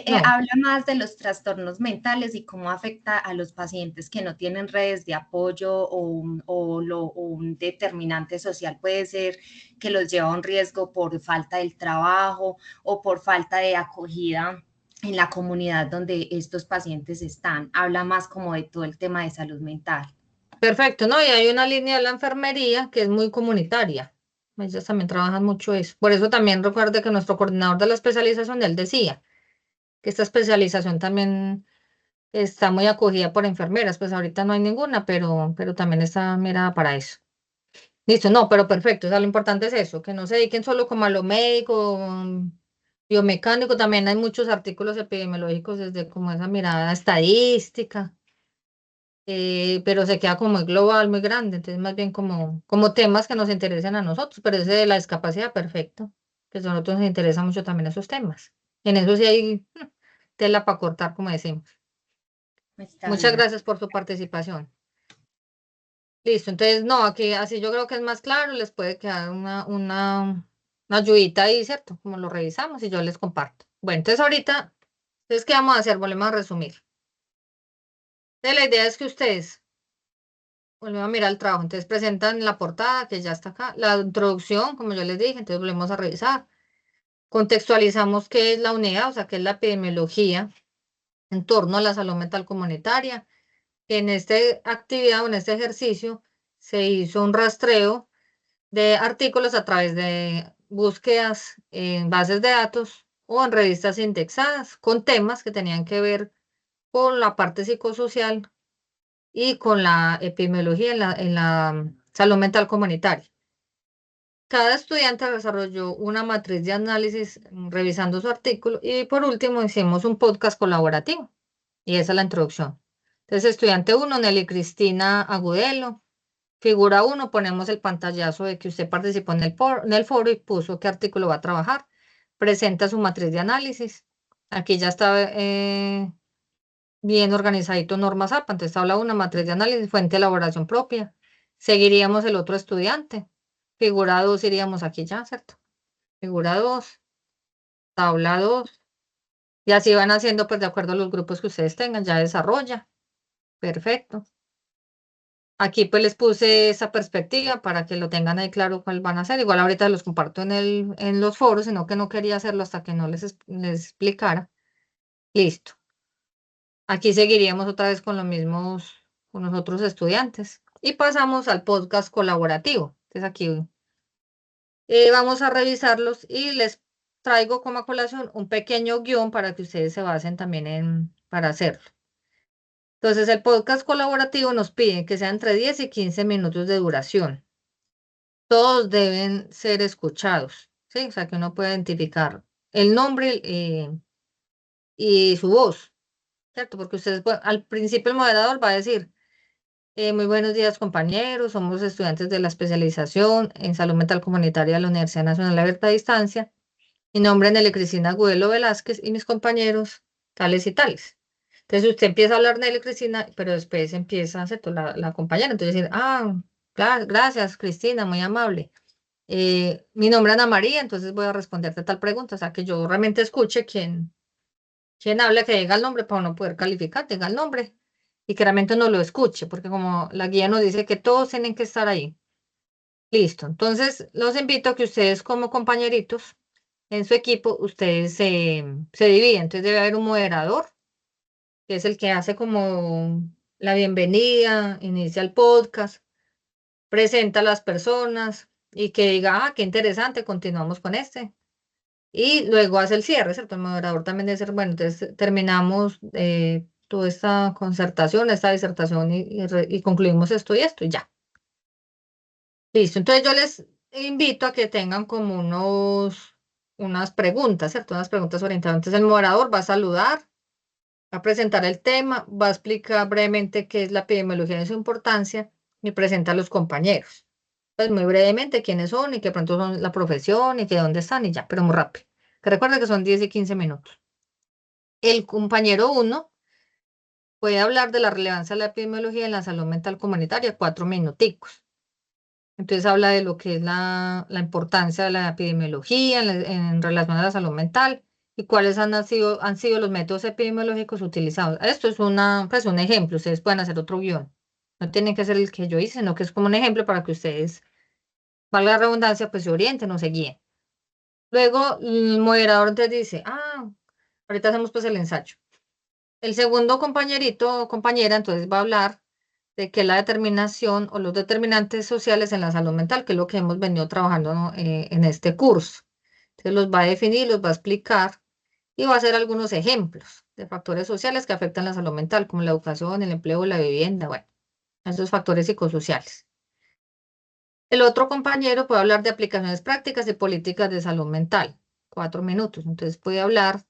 No, habla más de los trastornos mentales y cómo afecta a los pacientes que no tienen redes de apoyo o un determinante social puede ser que los lleva a un riesgo por falta del trabajo o por falta de acogida en la comunidad donde estos pacientes están. Habla más como de todo el tema de salud mental. perfecto, ¿no? Y hay una línea de la enfermería que es muy comunitaria. Ellas también trabajan mucho eso. Por eso también recuerde que nuestro coordinador de la especialización, él decía que esta especialización también está muy acogida por enfermeras. Pues ahorita no hay ninguna, pero también está mirada para eso. Listo, no, pero perfecto. O sea, lo importante es eso, que no se dediquen solo como a lo médico, biomecánico. También hay muchos artículos epidemiológicos desde como esa mirada estadística. Pero se queda como muy global, muy grande, entonces más bien como temas que nos interesen a nosotros, pero ese de la discapacidad, perfecto, que a nosotros nos interesan mucho también esos temas. En eso sí hay tela para cortar, como decimos. Está Muchas bien. gracias por su participación. Listo, entonces no, aquí así yo creo que es más claro, les puede quedar una ayudita ahí, ¿cierto? Como lo revisamos y yo les comparto. Bueno, entonces ahorita, entonces, ¿qué vamos a hacer? Volvemos a resumir. Entonces, la idea es que ustedes volvemos a mirar el trabajo. Entonces presentan la portada, que ya está acá, la introducción, como yo les dije, entonces volvemos a revisar. Contextualizamos qué es la unidad, o sea, qué es la epidemiología en torno a la salud mental comunitaria. En esta actividad o en este ejercicio se hizo un rastreo de artículos a través de búsquedas en bases de datos o en revistas indexadas con temas que tenían que ver con la parte psicosocial y con la epidemiología en la salud mental comunitaria. Cada estudiante desarrolló una matriz de análisis revisando su artículo y por último hicimos un podcast colaborativo y esa es la introducción. Entonces, estudiante 1, Nelly Cristina Agudelo. Figura 1, ponemos el pantallazo de que usted participó en el foro y puso qué artículo va a trabajar. Presenta su matriz de análisis. Aquí ya está bien organizadito normas APA. Entonces habla una matriz de análisis, fuente de elaboración propia. Seguiríamos el otro estudiante. Figura 2 iríamos aquí ya, ¿cierto? Figura 2, tabla 2. Y así van haciendo, pues de acuerdo a los grupos que ustedes tengan, ya desarrolla. Perfecto. Aquí pues les puse esa perspectiva para que lo tengan ahí claro cuál van a hacer. Igual ahorita los comparto en los foros, sino que no quería hacerlo hasta que no les explicara. Listo. Aquí seguiríamos otra vez con los otros estudiantes. Y pasamos al podcast colaborativo. Entonces aquí vamos a revisarlos y les traigo como a colación un pequeño guión para que ustedes se basen también para hacerlo. Entonces, el podcast colaborativo nos pide que sea entre 10 y 15 minutos de duración. Todos deben ser escuchados, ¿sí? O sea, que uno puede identificar el nombre y su voz, ¿cierto? Porque ustedes, al principio el moderador va a decir, muy buenos días compañeros, somos estudiantes de la especialización en salud mental comunitaria de la Universidad Nacional Abierta a Distancia. Mi nombre es Nelly Cristina Agudelo Velázquez y mis compañeros tales y tales. Entonces usted empieza a hablar Nelly Cristina, pero después empieza, ¿cierto? La compañera. Entonces decir, gracias Cristina, muy amable. Mi nombre es Ana María, entonces voy a responderte tal pregunta. O sea, que yo realmente escuche quién habla, que diga el nombre para no poder calificar, diga el nombre y que realmente no lo escuche, porque como la guía nos dice que todos tienen que estar ahí. Listo. Entonces, los invito a que ustedes como compañeritos en su equipo, ustedes se dividen. Entonces debe haber un moderador, que es el que hace como la bienvenida, inicia el podcast, presenta a las personas y que diga, qué interesante, continuamos con este. Y luego hace el cierre, ¿cierto? El moderador también debe ser, bueno, entonces terminamos toda esta concertación, esta disertación y concluimos esto y esto y ya. Listo. Entonces yo les invito a que tengan como unas preguntas, ¿cierto? Unas preguntas orientadas. Entonces el moderador va a saludar, va a presentar el tema, va a explicar brevemente qué es la epidemiología y su importancia y presenta a los compañeros. Pues muy brevemente quiénes son y que pronto son la profesión y que dónde están y ya, pero muy rápido. Que recuerden que son 10 y 15 minutos. El compañero 1 puede hablar de la relevancia de la epidemiología en la salud mental comunitaria, 4 minuticos. Entonces habla de lo que es la importancia de la epidemiología en relación a la salud mental y cuáles han sido los métodos epidemiológicos utilizados. Esto es pues un ejemplo, ustedes pueden hacer otro guión. No tienen que ser el que yo hice, sino que es como un ejemplo para que ustedes, valga la redundancia, pues se orienten o se guíen. Luego el moderador te dice, ahorita hacemos pues el ensayo. El segundo compañerito o compañera entonces va a hablar de qué es la determinación o los determinantes sociales en la salud mental, que es lo que hemos venido trabajando, ¿no? En este curso. Entonces los va a definir, los va a explicar y va a hacer algunos ejemplos de factores sociales que afectan la salud mental, como la educación, el empleo, la vivienda, bueno, esos factores psicosociales. El otro compañero puede hablar de aplicaciones prácticas y políticas de salud mental, 4 minutos. Entonces puede hablar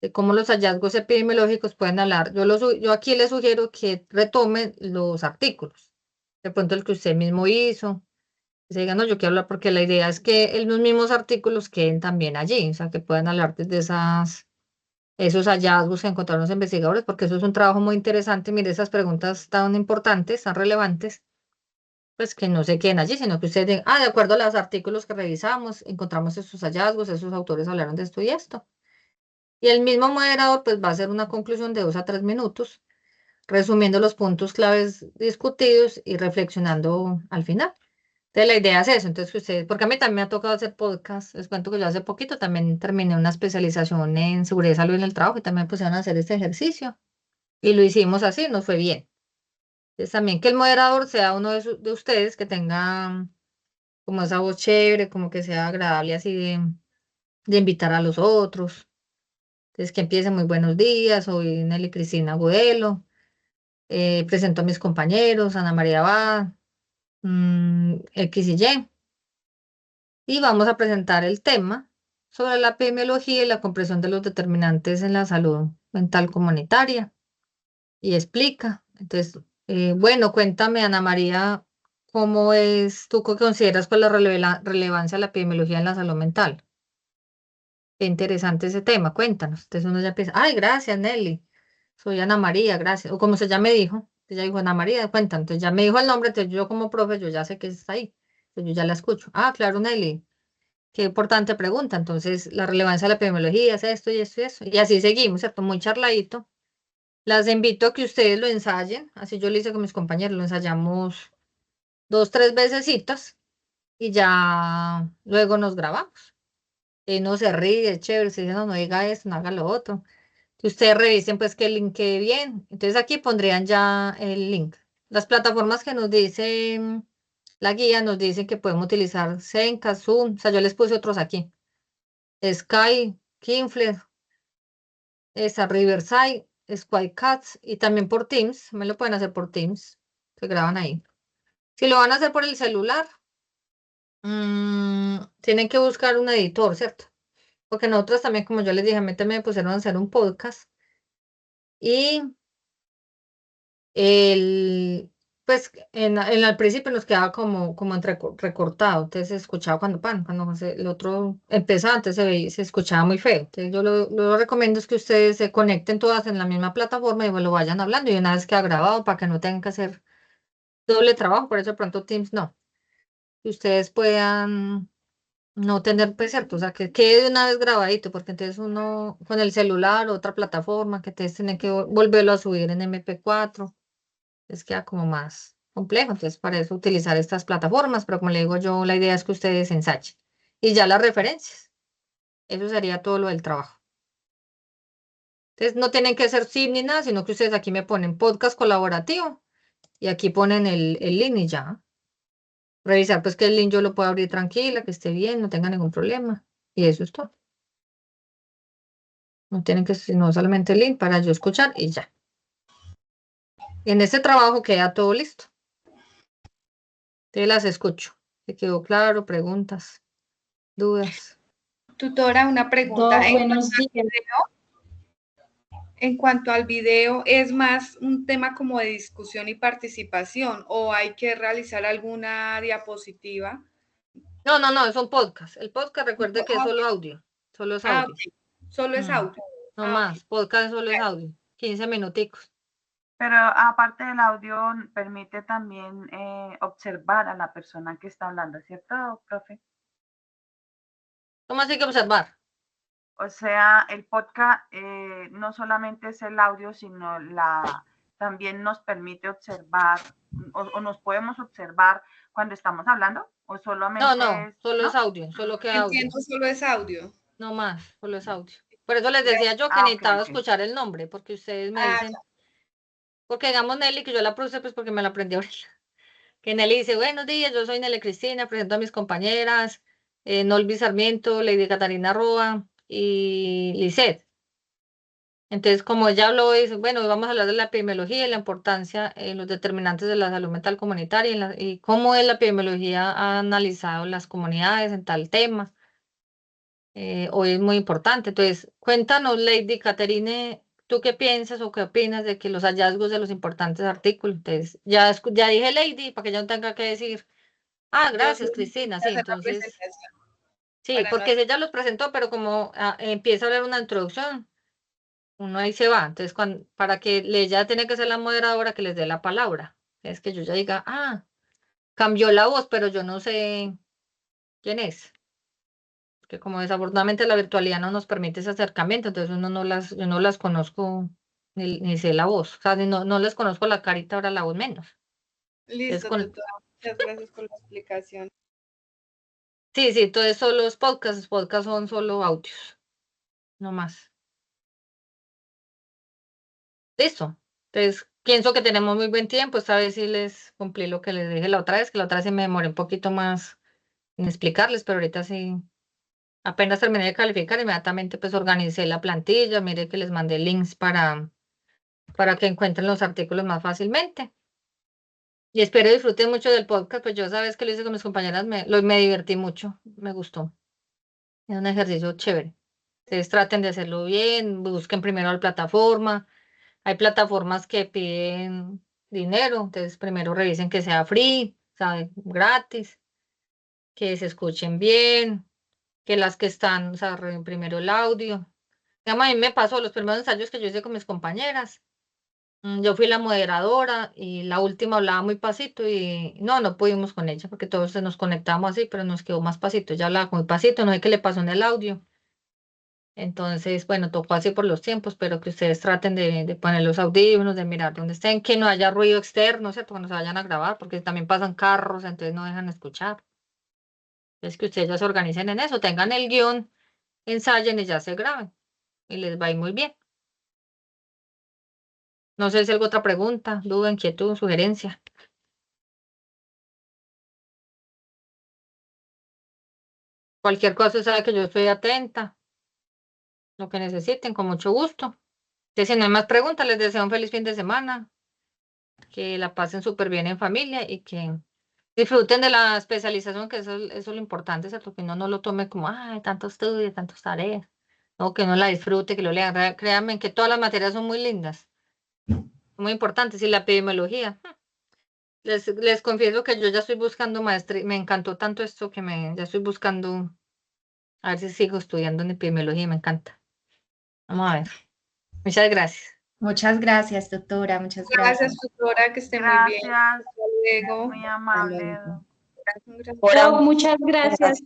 de cómo los hallazgos epidemiológicos pueden hablar. Yo aquí le sugiero que retomen los artículos. De pronto el que usted mismo hizo. Que se diga, no, yo quiero hablar porque la idea es que los mismos artículos queden también allí, o sea, que puedan hablar desde esos hallazgos que encontraron los investigadores, porque eso es un trabajo muy interesante. Mire, esas preguntas tan importantes, tan relevantes, pues que no se queden allí, sino que ustedes digan, de acuerdo a los artículos que revisamos, encontramos estos hallazgos, esos autores hablaron de esto y esto. Y el mismo moderador pues va a hacer una conclusión de 2 a 3 minutos, resumiendo los puntos claves discutidos y reflexionando al final. Entonces la idea es eso, entonces que ustedes, porque a mí también me ha tocado hacer podcast, les cuento que yo hace poquito también terminé una especialización en seguridad y salud en el trabajo y también pusieron a hacer este ejercicio y lo hicimos así, nos fue bien. Entonces también que el moderador sea uno de ustedes que tenga como esa voz chévere, como que sea agradable así de invitar a los otros. Entonces, que empiece muy buenos días, soy Nelly Cristina Agudelo, presento a mis compañeros, Ana María Abad, X y vamos a presentar el tema sobre la epidemiología y la comprensión de los determinantes en la salud mental comunitaria. Y explica. Entonces, bueno, cuéntame, Ana María, ¿cómo es, tú qué consideras con la relevancia de la epidemiología en la salud mental? Qué interesante ese tema, cuéntanos. Entonces uno ya empieza, ay, gracias, Nelly. Soy Ana María, gracias. O como se ya me dijo, ella dijo Ana María, cuéntanos. Entonces ya me dijo el nombre, entonces yo como profe, yo ya sé que está ahí. Entonces yo ya la escucho. Claro, Nelly, qué importante pregunta. Entonces, la relevancia de la epidemiología es esto y esto y eso. Y así seguimos, ¿cierto? Muy charladito. Las invito a que ustedes lo ensayen. Así yo lo hice con mis compañeros, lo ensayamos 2, 3 vecesitas y ya luego nos grabamos. Y no se ríe, es chévere, si dice, no, no diga esto, no haga lo otro. Que ustedes revisen pues que el link quede bien. Entonces aquí pondrían ya el link. Las plataformas que nos dicen, la guía nos dice que podemos utilizar Zencaster, Zoom, o sea, yo les puse otros aquí. Sky, Kinfler, esa Riverside, Squadcats y también por Teams. Me lo pueden hacer por Teams. Se graban ahí. Si lo van a hacer por el celular, tienen que buscar un editor, ¿cierto? Porque nosotros también, como yo les dije, a mí también me pusieron a hacer un podcast. Y pues al principio nos quedaba como recortado. Entonces se escuchaba cuando el otro empezaba, antes se escuchaba muy feo. Entonces yo lo recomiendo es que ustedes se conecten todas en la misma plataforma y lo vayan hablando y una vez queda grabado para que no tengan que hacer doble trabajo. Por eso de pronto Teams no. Que ustedes puedan no tener, pues cierto, o sea, que quede de una vez grabadito, porque entonces uno con el celular, otra plataforma, que ustedes tienen que volverlo a subir en MP4 les queda como más complejo. Entonces, para eso utilizar estas plataformas, pero como le digo yo, la idea es que ustedes ensachen. Y ya las referencias. Eso sería todo lo del trabajo. Entonces, no tienen que ser SIP ni nada, sino que ustedes aquí me ponen podcast colaborativo y aquí ponen el link y ya. Revisar pues que el link yo lo puedo abrir tranquila, que esté bien, no tenga ningún problema. Y eso es todo. No tienen que, sino solamente el link para yo escuchar y ya. En este trabajo queda todo listo. Te las escucho. ¿Te quedó claro? ¿Preguntas? ¿Dudas? Tutora, una pregunta. Buenos días. En cuanto al video, ¿es más un tema como de discusión y participación o hay que realizar alguna diapositiva? No, es un podcast. El podcast, recuerde que es solo audio. Solo es audio. Ok. Solo es audio. No Ok. más. Podcast solo es audio. 15 minuticos. Pero aparte del audio, permite también observar a la persona que está hablando, ¿cierto, profe? ¿Cómo así que observar? O sea, el podcast no solamente es el audio, sino también nos permite observar, o nos podemos observar cuando estamos hablando, o solamente No, solo ¿no? es audio, solo queda audio. Entiendo, solo es audio. No más, solo es audio. Por eso les decía yo que necesitaba ok. escuchar el nombre, porque ustedes me dicen, porque digamos Nelly, que yo la puse pues porque me la aprendí ahorita. Que Nelly dice, buenos días, yo soy Nelly Cristina, presento a mis compañeras, Nolvi Sarmiento, Lady Catarina Roa y Lisette. Entonces, como ella habló, dice, bueno, hoy vamos a hablar de la epidemiología y la importancia, los determinantes de la salud mental comunitaria y cómo es la epidemiología ha analizado las comunidades en tal tema. Hoy es muy importante. Entonces, cuéntanos, Lady Caterine, ¿tú qué piensas o qué opinas de que los hallazgos de los importantes artículos? Entonces, ya dije Lady, para que yo no tenga que decir, ah, Yo gracias, soy Cristina, sí, hacer la entonces, presentación sí, para no porque ella los presentó, pero como empieza a hablar una introducción, uno ahí se va. Entonces, para que ella tiene que ser la moderadora que les dé la palabra. Es que yo ya diga, cambió la voz, pero yo no sé quién es. Que como desafortunadamente la virtualidad no nos permite ese acercamiento, entonces yo no las conozco ni sé la voz, o sea, no les conozco la carita, ahora la voz menos. Listo, tutora. Muchas gracias por la explicación. Sí, entonces solo los podcasts son solo audios, no más. Listo. Entonces, pienso que tenemos muy buen tiempo, esta vez sí les cumplí lo que les dije la otra vez, que la otra vez sí me demoré un poquito más en explicarles, pero ahorita sí. Apenas terminé de calificar, inmediatamente pues organicé la plantilla, mire que les mandé links para que encuentren los artículos más fácilmente. Y espero disfruten mucho del podcast, pues yo sabes que lo hice con mis compañeras, me divertí mucho, me gustó. Es un ejercicio chévere. Ustedes traten de hacerlo bien, busquen primero la plataforma. Hay plataformas que piden dinero, entonces primero revisen que sea free, ¿sabe? Gratis, que se escuchen bien, que las que están, o sea, primero el audio. Digamos, a mí me pasó los primeros ensayos que yo hice con mis compañeras. Yo fui la moderadora y la última hablaba muy pasito y no pudimos con ella porque todos nos conectamos así, pero nos quedó más pasito. Ella hablaba muy pasito, no sé qué le pasó en el audio. Entonces, bueno, tocó así por los tiempos, pero que ustedes traten de poner los audífonos, de mirar dónde estén, que no haya ruido externo, ¿cierto? Cuando se vayan a grabar, porque también pasan carros, entonces no dejan escuchar. Es que ustedes ya se organicen en eso, tengan el guión, ensayen y ya se graben y les va a ir muy bien. No sé si hay alguna otra pregunta, duda, inquietud, sugerencia. Cualquier cosa, sabe que yo estoy atenta, lo que necesiten, con mucho gusto. Entonces, si no hay más preguntas, les deseo un feliz fin de semana, que la pasen súper bien en familia y que disfruten de la especialización, que eso es lo importante, ¿cierto? Que uno no lo tome como, ay, tanto estudio, tantas tareas. No, que uno la disfrute, que lo lean. Créanme que todas las materias son muy lindas, muy importantes. Y la epidemiología. Les confieso que yo ya estoy buscando maestría, me encantó tanto esto que ya estoy buscando, a ver si sigo estudiando en epidemiología, me encanta. Vamos a ver. Muchas gracias. Muchas gracias, doctora, muchas gracias. Gracias, tutora, que esté muy bien. Gracias, Hasta luego. muy amable. Gracias. Muchas gracias.